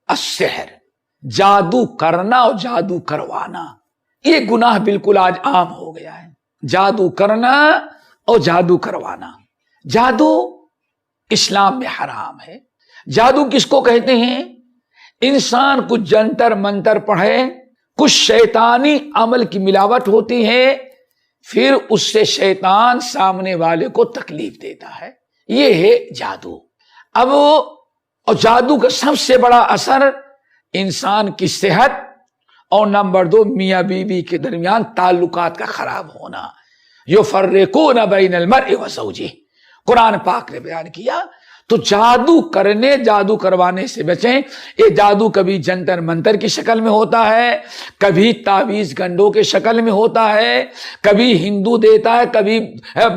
السحر، جادو کرنا اور جادو کروانا، یہ گناہ بالکل آج عام ہو گیا ہے۔ جادو کرنا اور جادو کروانا، جادو اسلام میں حرام ہے۔ جادو کس کو کہتے ہیں؟ انسان کچھ جنتر منتر پڑھے، کچھ شیطانی عمل کی ملاوٹ ہوتی ہے، پھر اس سے شیطان سامنے والے کو تکلیف دیتا ہے، یہ ہے جادو۔ اب اور جادو کا سب سے بڑا اثر انسان کی صحت اور نمبر 2 میاں بیوی کے درمیان تعلقات کا خراب ہونا۔ یفرقون بین المرء وزوجہ، قرآن پاک نے بیان کیا۔ تو جادو کرنے، جادو کروانے سے بچیں۔ یہ جادو کبھی جنتر منتر کی شکل میں ہوتا ہے، کبھی تعویذ گنڈوں کے شکل میں ہوتا ہے، کبھی ہندو دیتا ہے، کبھی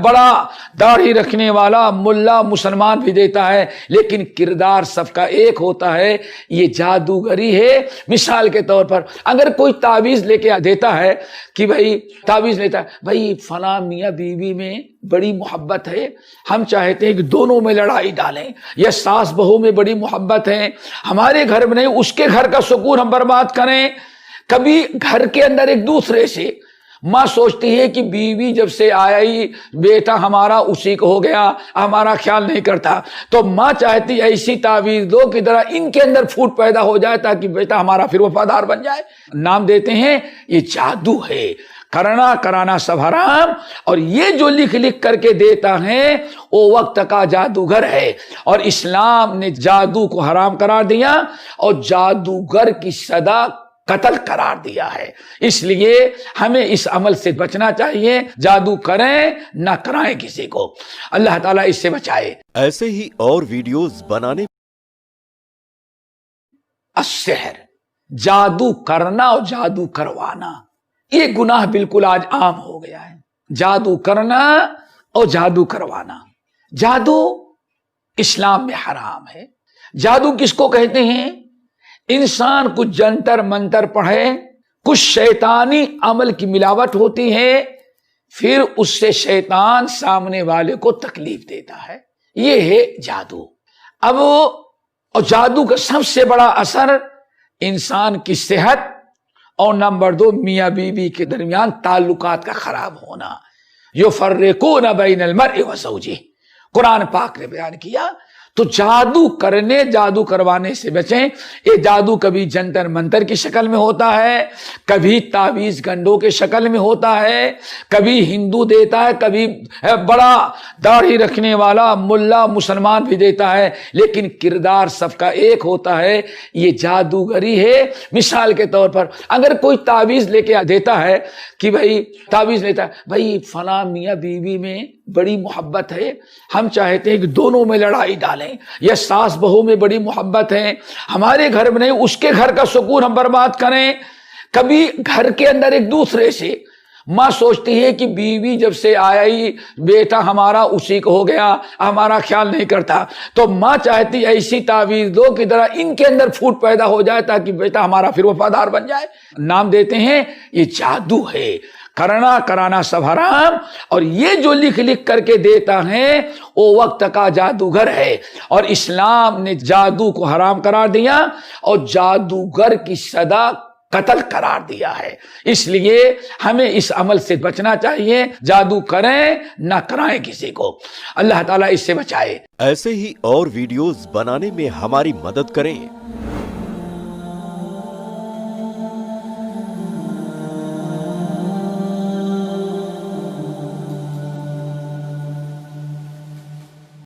بڑا داڑھی رکھنے والا ملا مسلمان بھی دیتا ہے، لیکن کردار سب کا ایک ہوتا ہے، یہ جادوگری ہے۔ مثال کے طور پر اگر کوئی تعویذ لے کے دیتا ہے کہ بھائی تعویذ لیتا ہے، بھائی فلاں میاں بیوی میں بڑی محبت ہے، ہم چاہتے ہیں کہ دونوں میں لڑائی ڈالیں، یا ساس بہو میں بڑی محبت ہے، ہمارے گھر میں نہیں اس کے گھر کا سکون ہم برباد کریں۔ کبھی گھر کے اندر ایک دوسرے سے ماں سوچتی ہے کہ بیوی جب سے آیا ہی بیٹا ہمارا اسی کو ہو گیا، ہمارا خیال نہیں کرتا، تو ماں چاہتی ایسی تعویذ دو کہ ذرا ان کے اندر پھوٹ پیدا ہو جائے تاکہ بیٹا ہمارا پھر وفادار بن جائے۔ نام دیتے ہیں یہ جادو ہے، کرنا کرانا سب حرام۔ اور یہ جو لکھ لکھ کر کے دیتا ہے وہ وقت کا جادوگر ہے، اور اسلام نے جادو کو حرام قرار دیا اور جادوگر کی سزا قتل قرار دیا ہے۔ اس لیے ہمیں اس عمل سے بچنا چاہیے، جادو کریں نہ کرائیں کسی کو، اللہ تعالیٰ اس سے بچائے۔ ایسے ہی اور ویڈیوز بنانے السحر، جادو کرنا اور جادو کروانا، یہ گناہ بالکل آج عام ہو گیا ہے۔ جادو کرنا اور جادو کروانا، جادو اسلام میں حرام ہے۔ جادو کس کو کہتے ہیں؟ انسان کچھ جنتر منتر پڑھے، کچھ شیطانی عمل کی ملاوٹ ہوتی ہے، پھر اس سے شیطان سامنے والے کو تکلیف دیتا ہے، یہ ہے جادو۔ اب اور جادو کا سب سے بڑا اثر انسان کی صحت اور نمبر 2 میاں بیوی کے درمیان تعلقات کا خراب ہونا۔ یفرقون بین المرء وزوجہ، قرآن پاک نے بیان کیا۔ تو جادو کرنے، جادو کروانے سے بچیں۔ یہ جادو کبھی جنتر منتر کی شکل میں ہوتا ہے، کبھی تعویذ گنڈوں کے شکل میں ہوتا ہے، کبھی ہندو دیتا ہے، کبھی بڑا داڑھی رکھنے والا ملا مسلمان بھی دیتا ہے، لیکن کردار سب کا ایک ہوتا ہے، یہ جادوگری ہے۔ مثال کے طور پر اگر کوئی تعویذ لے کے دیتا ہے کہ بھائی تعویذ لیتا ہے، بھائی فلاں میاں بیوی میں بڑی محبت ہے، ہم چاہتے ہیں کہ دونوں میں لڑائی ڈالیں، یا ساس بہو میں بڑی محبت ہے، ہمارے گھر میں نہیں اس کے گھر کا سکون ہم برباد کریں۔ کبھی گھر کے اندر ایک دوسرے سے ماں سوچتی ہے کہ بیوی جب سے آیا ہی بیٹا ہمارا اسی کو ہو گیا، ہمارا خیال نہیں کرتا، تو ماں چاہتی ایسی تعویذ دو کہ ذرا ان کے اندر پھوٹ پیدا ہو جائے تاکہ بیٹا ہمارا پھر وفادار بن جائے۔ نام دیتے ہیں یہ جادو ہے، کرنا کرانا سب حرام۔ اور یہ جو لکھ لکھ کر کے دیتا ہے وہ وقت کا جادوگر ہے، اور اسلام نے جادو کو حرام قرار دیا اور جادوگر کی سزا قتل قرار دیا ہے۔ اس لیے ہمیں اس عمل سے بچنا چاہیے، جادو کریں نہ کرائیں کسی کو، اللہ تعالیٰ اس سے بچائے۔ ایسے ہی اور ویڈیوز بنانے میں ہماری مدد کریں۔